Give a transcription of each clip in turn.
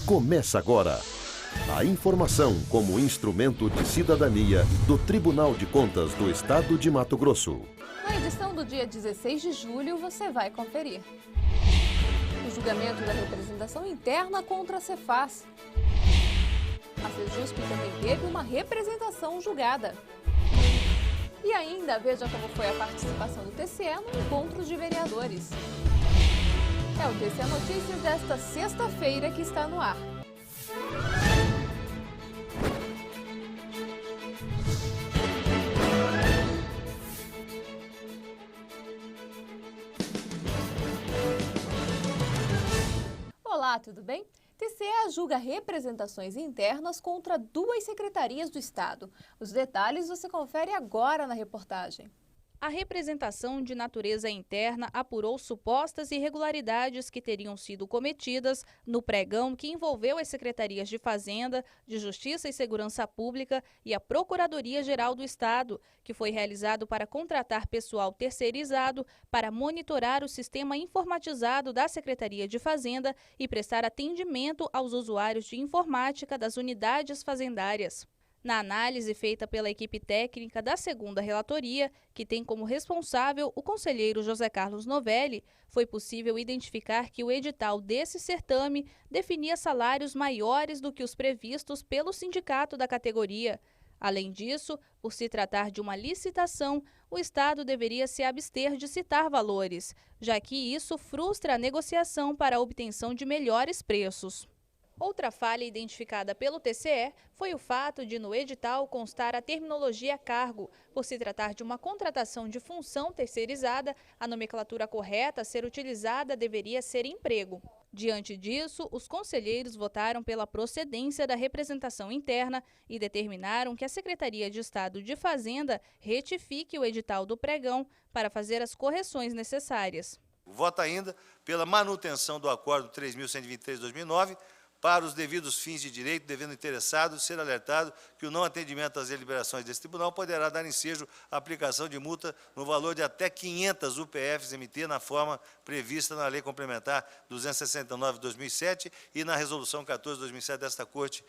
Começa agora. A informação como instrumento de cidadania do Tribunal de Contas do Estado de Mato Grosso. Na edição do dia 16 de julho, você vai conferir. O julgamento da representação interna contra a Cefaz. A Sejusp também teve uma representação julgada. E ainda, veja como foi a participação do TCE no encontro de vereadores. É o TCE Notícias desta sexta-feira que está no ar. Olá, tudo bem? TCE julga representações internas contra 2 secretarias do Estado. Os detalhes você confere agora na reportagem. A representação de natureza interna apurou supostas irregularidades que teriam sido cometidas no pregão que envolveu as secretarias de Fazenda, de Justiça e Segurança Pública e a Procuradoria-Geral do Estado, que foi realizado para contratar pessoal terceirizado para monitorar o sistema informatizado da Secretaria de Fazenda e prestar atendimento aos usuários de informática das unidades fazendárias. Na análise feita pela equipe técnica da segunda relatoria, que tem como responsável o conselheiro José Carlos Novelli, foi possível identificar que o edital desse certame definia salários maiores do que os previstos pelo sindicato da categoria. Além disso, por se tratar de uma licitação, o Estado deveria se abster de citar valores, já que isso frustra a negociação para a obtenção de melhores preços. Outra falha identificada pelo TCE foi o fato de no edital constar a terminologia cargo. Por se tratar de uma contratação de função terceirizada, a nomenclatura correta a ser utilizada deveria ser emprego. Diante disso, os conselheiros votaram pela procedência da representação interna e determinaram que a Secretaria de Estado de Fazenda retifique o edital do pregão para fazer as correções necessárias. Vota ainda pela manutenção do Acordo 3.123/2009, para os devidos fins de direito, devendo o interessado ser alertado que o não atendimento às deliberações desse tribunal poderá dar ensejo à aplicação de multa no valor de até 500 UPFs-MT na forma prevista na Lei Complementar 269/2007 e na Resolução 14/2007 desta Corte.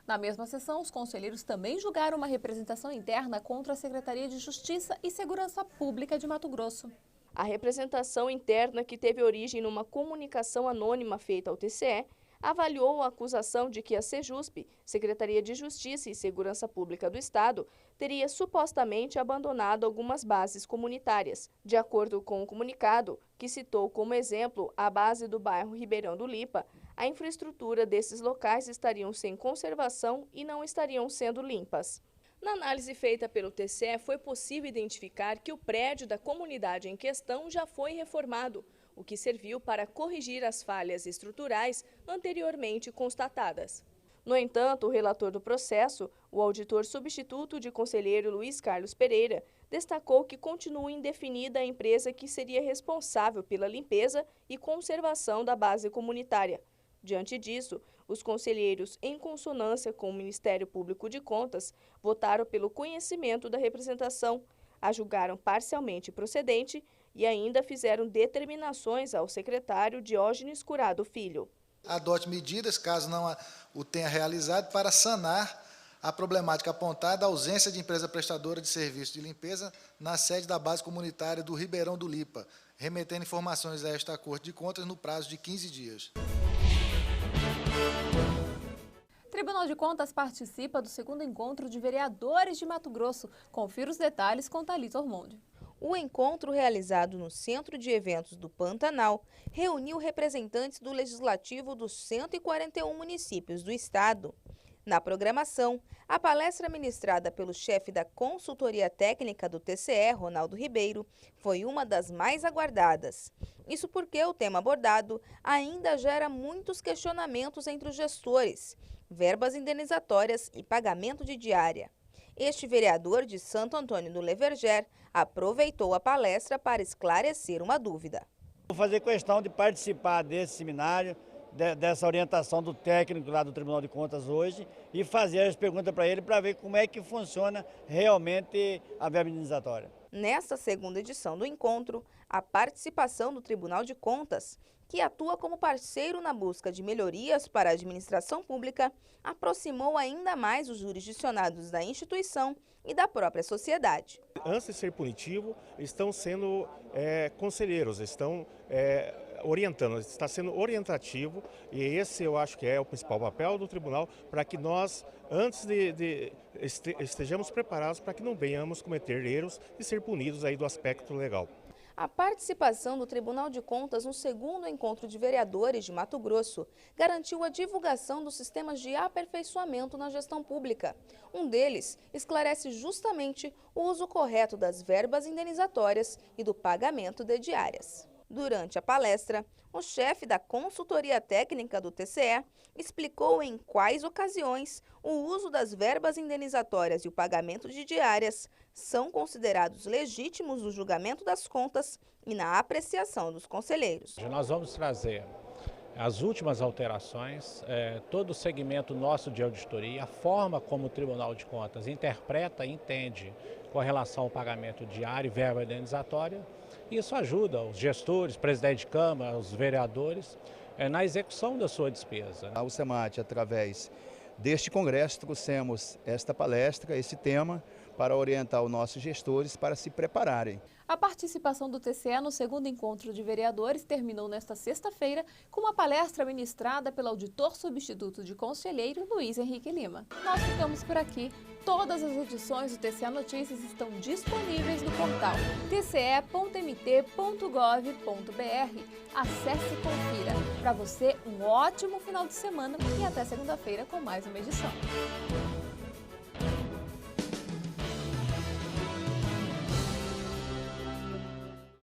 Na mesma sessão, os conselheiros também julgaram uma representação interna contra a Secretaria de Justiça e Segurança Pública de Mato Grosso. A representação interna, que teve origem numa comunicação anônima feita ao TCE, avaliou a acusação de que a Sejusp, Secretaria de Justiça e Segurança Pública do Estado, teria supostamente abandonado algumas bases comunitárias. De acordo com o comunicado, que citou como exemplo a base do bairro Ribeirão do Lipa, a infraestrutura desses locais estariam sem conservação e não estariam sendo limpas. Na análise feita pelo TCE, foi possível identificar que o prédio da comunidade em questão já foi reformado, o que serviu para corrigir as falhas estruturais anteriormente constatadas. No entanto, o relator do processo, o auditor substituto de conselheiro Luiz Carlos Pereira, destacou que continua indefinida a empresa que seria responsável pela limpeza e conservação da base comunitária. Diante disso, os conselheiros, em consonância com o Ministério Público de Contas, votaram pelo conhecimento da representação, a julgaram parcialmente procedente e ainda fizeram determinações ao secretário Diógenes Curado Filho. Adote medidas, caso não o tenha realizado, para sanar a problemática apontada da ausência de empresa prestadora de serviço de limpeza na sede da base comunitária do Ribeirão do Lipa, remetendo informações a esta Corte de Contas no prazo de 15 dias. Tribunal de Contas participa do segundo encontro de vereadores de Mato Grosso. Confira os detalhes com Thalita Ormonde. O encontro, realizado no Centro de Eventos do Pantanal, reuniu representantes do Legislativo dos 141 municípios do estado. Na programação, a palestra ministrada pelo chefe da Consultoria Técnica do TCE, Ronaldo Ribeiro, foi uma das mais aguardadas. Isso porque o tema abordado ainda gera muitos questionamentos entre os gestores, verbas indenizatórias e pagamento de diária. Este vereador de Santo Antônio do Leverger aproveitou a palestra para esclarecer uma dúvida. Vou fazer questão de participar desse seminário, dessa orientação do técnico lá do Tribunal de Contas hoje e fazer as perguntas para ele para ver como é que funciona realmente a verba indenizatória. Nesta segunda edição do encontro, a participação do Tribunal de Contas que atua como parceiro na busca de melhorias para a administração pública, aproximou ainda mais os jurisdicionados da instituição e da própria sociedade. Antes de ser punitivo, estão sendo conselheiros, estão orientando, está sendo orientativo, e esse eu acho que é o principal papel do tribunal, para que nós, antes estejamos preparados para que não venhamos cometer erros e ser punidos aí do aspecto legal. A participação do Tribunal de Contas no segundo encontro de vereadores de Mato Grosso garantiu a divulgação dos sistemas de aperfeiçoamento na gestão pública. Um deles esclarece justamente o uso correto das verbas indenizatórias e do pagamento de diárias. Durante a palestra, o chefe da consultoria técnica do TCE explicou em quais ocasiões o uso das verbas indenizatórias e o pagamento de diárias são considerados legítimos no julgamento das contas e na apreciação dos conselheiros. Nós vamos trazer as últimas alterações, todo o segmento nosso de auditoria, a forma como o Tribunal de Contas interpreta e entende com relação ao pagamento diário e verba indenizatória. Isso ajuda os gestores, presidente de Câmara, os vereadores, na execução da sua despesa. A UCEMAT, através deste congresso, trouxemos esta palestra, esse tema, para orientar os nossos gestores para se prepararem. A participação do TCE no segundo encontro de vereadores terminou nesta sexta-feira com uma palestra ministrada pelo auditor substituto de conselheiro Luiz Henrique Lima. Nós ficamos por aqui. Todas as edições do TCE Notícias estão disponíveis no portal tce.mt.gov.br. Acesse e confira. Para você, um ótimo final de semana e até segunda-feira com mais uma edição.